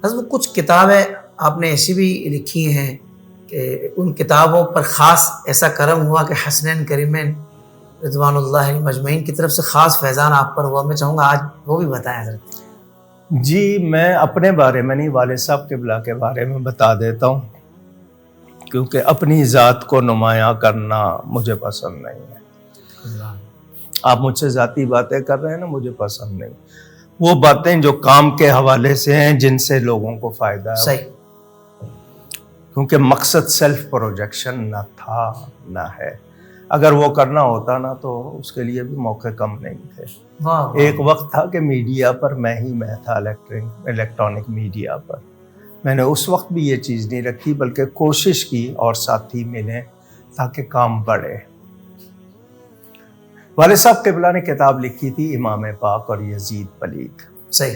حضرت کچھ کتابیں آپ نے ایسی بھی لکھی ہیں کہ ان کتابوں پر خاص ایسا کرم ہوا کہ حسنین کریمین رضوان اللہ علیہ مجمعین کی طرف سے خاص فیضان آپ پر ہوا. میں چاہوں گا آج وہ بھی بتائیں حضرت. جی میں اپنے بارے میں نہیں، والد صاحب قبلہ کے بارے میں بتا دیتا ہوں، کیونکہ اپنی ذات کو نمایاں کرنا مجھے پسند نہیں ہے. آپ مجھ سے ذاتی باتیں کر رہے ہیں نا، مجھے پسند نہیں. وہ باتیں جو کام کے حوالے سے ہیں، جن سے لوگوں کو فائدہ ہے. صحیح. کیونکہ مقصد سیلف پروجیکشن نہ تھا نہ ہے. اگر وہ کرنا ہوتا نا تو اس کے لیے بھی موقع کم نہیں تھے. ایک وقت تھا کہ میڈیا پر میں تھا، الیکٹرانک میڈیا پر. میں نے اس وقت بھی یہ چیز نہیں رکھی، بلکہ کوشش کی اور ساتھی ملیں تاکہ کام بڑھے. والد صاحب قبلہ نے کتاب لکھی تھی امام پاک اور یزید پلید. صحیح.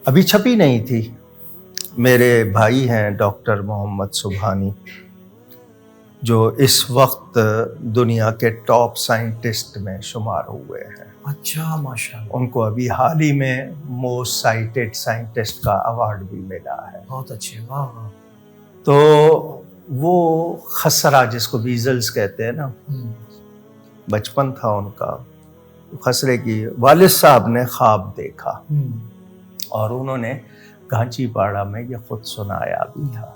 ابھی چھپی نہیں تھی. میرے بھائی ہیں ڈاکٹر محمد سبحانی، جو اس وقت دنیا کے ٹاپ سائنٹسٹ میں شمار ہوئے ہیں. اچھا، ماشاءاللہ. ان کو ابھی حال ہی میں موسٹ سائٹڈ سائنٹسٹ کا ایوارڈ بھی ملا ہے. بہت اچھے. واہ واہ. تو وہ خسرہ جس کو ویزلز کہتے ہیں نا، بچپن تھا ان کا. خسرے کی والد صاحب نے خواب دیکھا اور انہوں نے گانچی پاڑا میں یہ خود سنایا بھی تھا.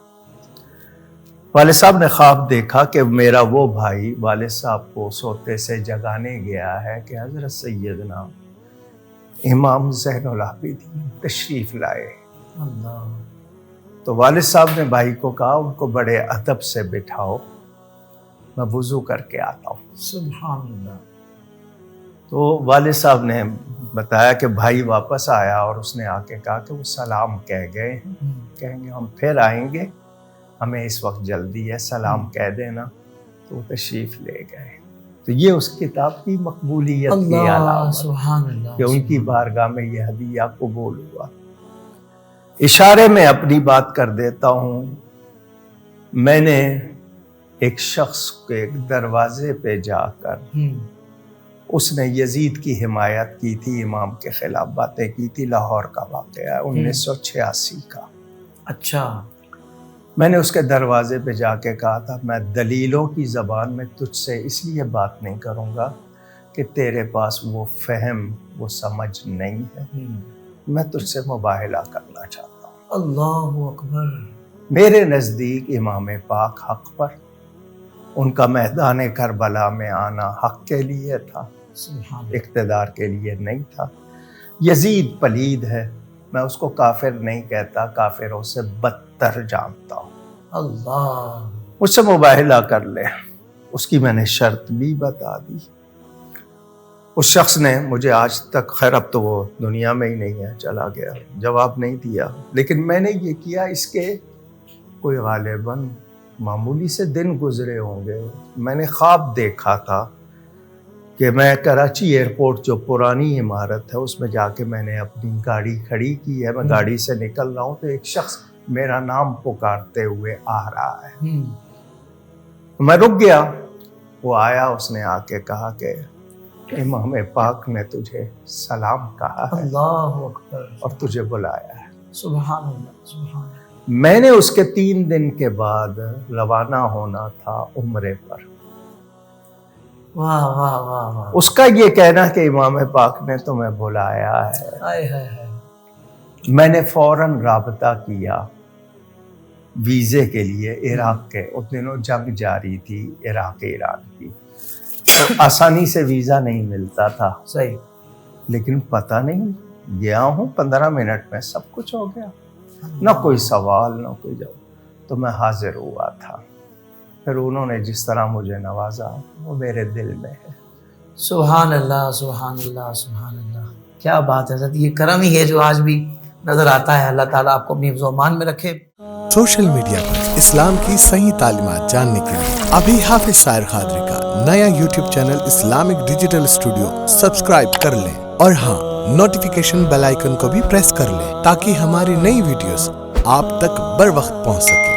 والد صاحب نے خواب دیکھا کہ میرا وہ بھائی والد صاحب کو سوتے سے جگانے گیا ہے کہ حضرت سیدنا امام زین العابدین تشریف لائے. اللہ. تو والد صاحب نے بھائی کو کہا ان کو بڑے ادب سے بٹھاؤ، میں وضو کر کے آتا ہوں. سبحان اللہ. تو والد صاحب نے بتایا کہ بھائی واپس آیا اور اس نے آ کے کہا کہ وہ سلام کہہ گئے ہیں، کہیں گے ہم پھر آئیں گے، ہمیں اس وقت جلدی ہے، سلام کہہ دینا. تو وہ تشریف لے گئے. تو یہ اس کتاب کی مقبولیت کی علامت، سبحان اللہ، کہ ان کی بارگاہ میں یہ ہدیہ قبول ہوا. اشارے میں اپنی بات کر دیتا ہوں. میں نے ایک شخص کے ایک دروازے پہ جا کر، اس نے یزید کی حمایت کی تھی، امام کے خلاف باتیں کی تھی. لاہور کا واقعہ 1986 کا. اچھا. میں نے اس کے دروازے پہ جا کے کہا تھا میں دلیلوں کی زبان میں تجھ سے اس لیے بات نہیں کروں گا کہ تیرے پاس وہ فہم، وہ سمجھ نہیں ہے. میں تجھ سے مباہلہ کرنا چاہتا ہوں. اللہ اکبر. میرے میرے نزدیک امام پاک حق پر، ان کا میدان کربلا میں آنا حق کے لیے تھا، اقتدار کے لیے نہیں تھا. یزید پلید ہے، میں اس کو کافر نہیں کہتا، کافروں سے بدتر جانتا ہوں. اللہ. مجھ سے مباہلہ کر لے. اس کی میں نے شرط بھی بتا دی. اس شخص نے مجھے آج تک، خیر اب تو وہ دنیا میں ہی نہیں ہے، چلا گیا، جواب نہیں دیا. لیکن میں نے یہ کیا، اس کے کوئی غالباً معمولی سے دن گزرے ہوں گے. میں نے خواب دیکھا تھا کہ میں کراچی ایئرپورٹ جو پرانی عمارت ہے اس میں جا کے میں نے اپنی گاڑی کھڑی کی ہے. میں گاڑی سے نکل رہا ہوں تو ایک شخص میرا نام پکارتے ہوئے آ رہا ہے. میں رک گیا. وہ آیا، اس نے آ کے کہا کہ امام پاک نے تجھے سلام کہا ہے. اللہ اکبر. اور تجھے بلایا ہے. سبحان اللہ، سبحان اللہ. میں نے اس کے 3 دن کے بعد روانہ ہونا تھا عمرے پر. واہ واہ واہ واہ. اس کا یہ کہنا کہ امام پاک نے تمہیں بلایا ہے. ہائے ہائے ہائے. میں میں نے فوراً رابطہ کیا ویزے کے لیے عراق کے. اس دنوں جنگ جاری تھی عراق ایران کی، آسانی سے ویزا نہیں ملتا تھا. صحیح. لیکن پتہ نہیں، گیا ہوں 15 منٹ میں سب کچھ ہو گیا، نہ کوئی سوال نہ کوئی جواب. تو میں حاضر ہوا تھا. پھر انہوں نے جس طرح مجھے نوازا وہ میرے دل میں ہے. سبحان اللہ، سبحان اللہ، سبحان اللہ. کیا بات ہے حضرت. یہ کرم ہی ہے جو آج بھی نظر آتا ہے. اللہ تعالیٰ آپ کو اپنی حفظ و امان میں رکھے. سوشل میڈیا پر اسلام کی صحیح تعلیمات جاننے کے لیے ابھی حافظ سائر قادری کا نیا YouTube channel Islamic digital studio subscribe کر لیں، اور ہاں، نوٹیفیکیشن بیل آئیکن کو بھی پریس کر لیں تاکہ ہماری نئی ویڈیوز آپ تک بر وقت پہنچ سکیں.